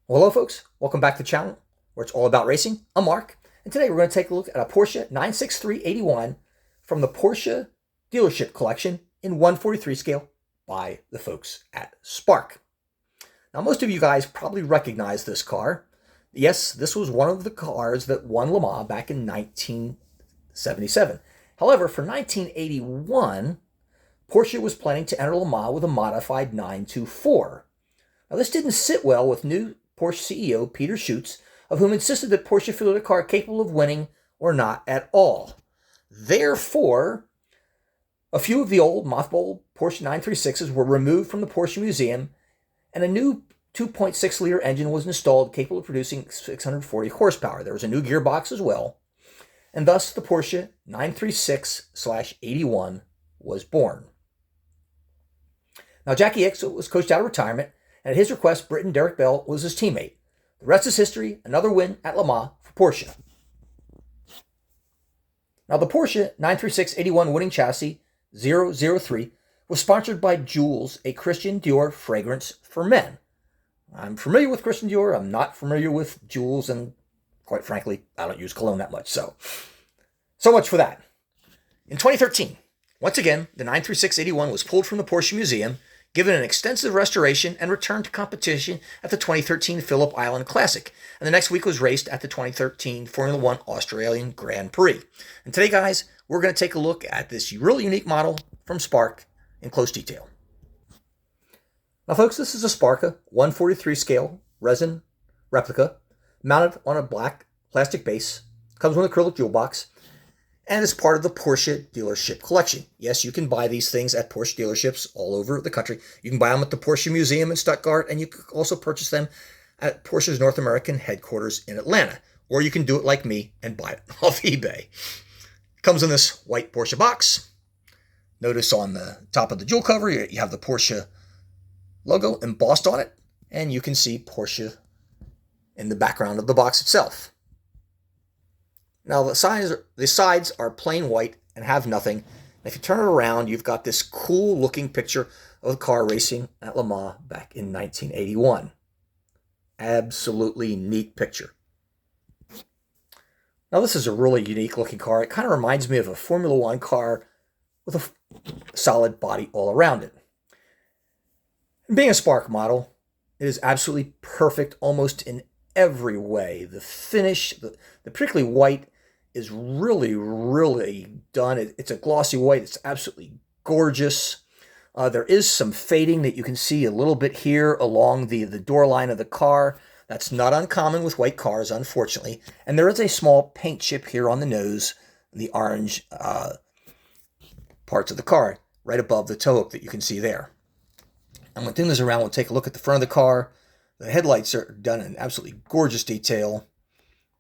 Well, hello folks, welcome back to the channel where it's all about racing. I'm Mark, and today we're going to take a look at a Porsche 96381 from the Porsche Dealership Collection in 143 scale by the folks at Spark. Now, most of you guys probably recognize this car. Yes, this was one of the cars that won Le Mans back in 1977. However, for 1981, Porsche was planning to enter Le Mans with a modified 924. Now, this didn't sit well with new Porsche CEO Peter Schutz, of whom insisted that Porsche fielded a car capable of winning or not at all. Therefore, a few of the old mothballed Porsche 936s were removed from the Porsche Museum, and a new 2.6-liter engine was installed capable of producing 640 horsepower. There was a new gearbox as well, and thus the Porsche 936/81 was born. Now, Jacky Icke was coached out of retirement, and at his request, Briton Derek Bell was his teammate. The rest is history, another win at Le Mans for Porsche. Now, the Porsche 936/81 winning chassis 003 was sponsored by Jules, a Christian Dior fragrance for men. I'm familiar with Christian Dior. I'm not familiar with Jules, and quite frankly, I don't use cologne that much. So much for that. In 2013, once again, the 936/81 was pulled from the Porsche Museum, given an extensive restoration, and returned to competition at the 2013 Phillip Island Classic. And the next week was raced at the 2013 Formula One Australian Grand Prix. And today, guys, we're going to take a look at this really unique model from Spark in close detail. Now, folks, this is a Sparka 143 scale resin replica mounted on a black plastic base. Comes with an acrylic jewel box, and is part of the Porsche Dealership Collection. Yes, you can buy these things at Porsche dealerships all over the country. You can buy them at the Porsche Museum in Stuttgart, and you can also purchase them at Porsche's North American headquarters in Atlanta. Or you can do it like me and buy it off eBay. Comes in this white Porsche box. Notice on the top of the jewel cover, you have the Porsche logo embossed on it, and you can see Porsche in the background of the box itself. Now, the sides are plain white and have nothing. And if you turn it around, you've got this cool looking picture of the car racing at Le Mans back in 1981. Absolutely neat picture. Now, this is a really unique looking car. It kind of reminds me of a Formula One car with a solid body all around it. And being a Spark model, it is absolutely perfect almost in every way. The finish, the particularly white, is really done. It's a glossy white. It's absolutely gorgeous. There is some fading that you can see a little bit here along the door line of the car. That's not uncommon with white cars, unfortunately. And there is a small paint chip here on the nose, the orange parts of the car, right above the tow hook that you can see there. I'm going to turn this around. We'll take a look at the front of the car. The headlights are done in absolutely gorgeous detail.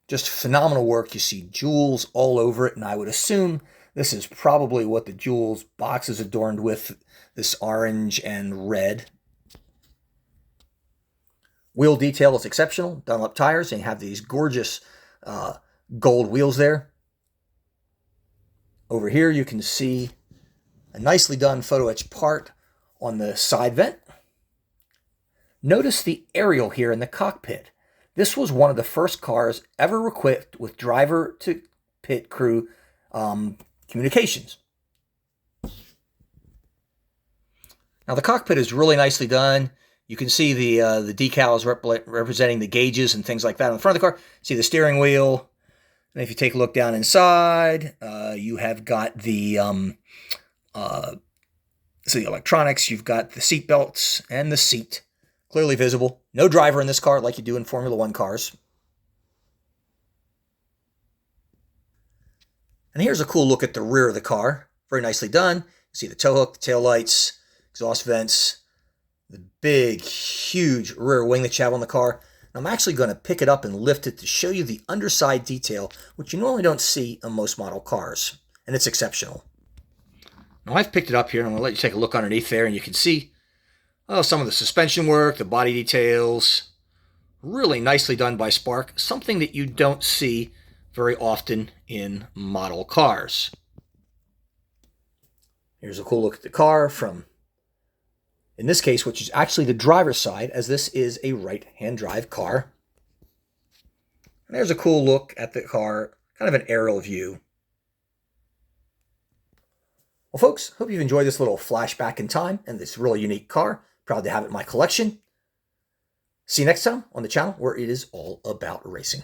Just phenomenal work. You see jewels all over it, and I would assume this is probably what the jewels box is adorned with, this orange and red. Wheel detail is exceptional. Dunlop tires, and you have these gorgeous gold wheels there. Over here you can see a nicely done photo etch part on the side vent. Notice the aerial here in the cockpit. This was one of the first cars ever equipped with driver-to-pit crew communications. Now, the cockpit is really nicely done. You can see the decals representing the gauges and things like that on the front of the car. See the steering wheel. And if you take a look down inside, you have got the electronics. You've got the seat belts and the seat. Clearly visible. No driver in this car like you do in Formula One cars. And here's a cool look at the rear of the car. Very nicely done. You see the tow hook, the tail lights, exhaust vents, the big, huge rear wing that you have on the car. And I'm actually going to pick it up and lift it to show you the underside detail, which you normally don't see on most model cars. And it's exceptional. Now, I've picked it up here, and I'm going to let you take a look underneath there, and you can see some of the suspension work, the body details. Really nicely done by Spark. Something that you don't see very often in model cars. Here's a cool look at the car from in this case, which is actually the driver's side, as this is a right-hand drive car. And there's a cool look at the car, kind of an aerial view. Well, folks, hope you've enjoyed this little flashback in time and this really unique car. Proud to have it in my collection. See you next time on the channel where it is all about racing.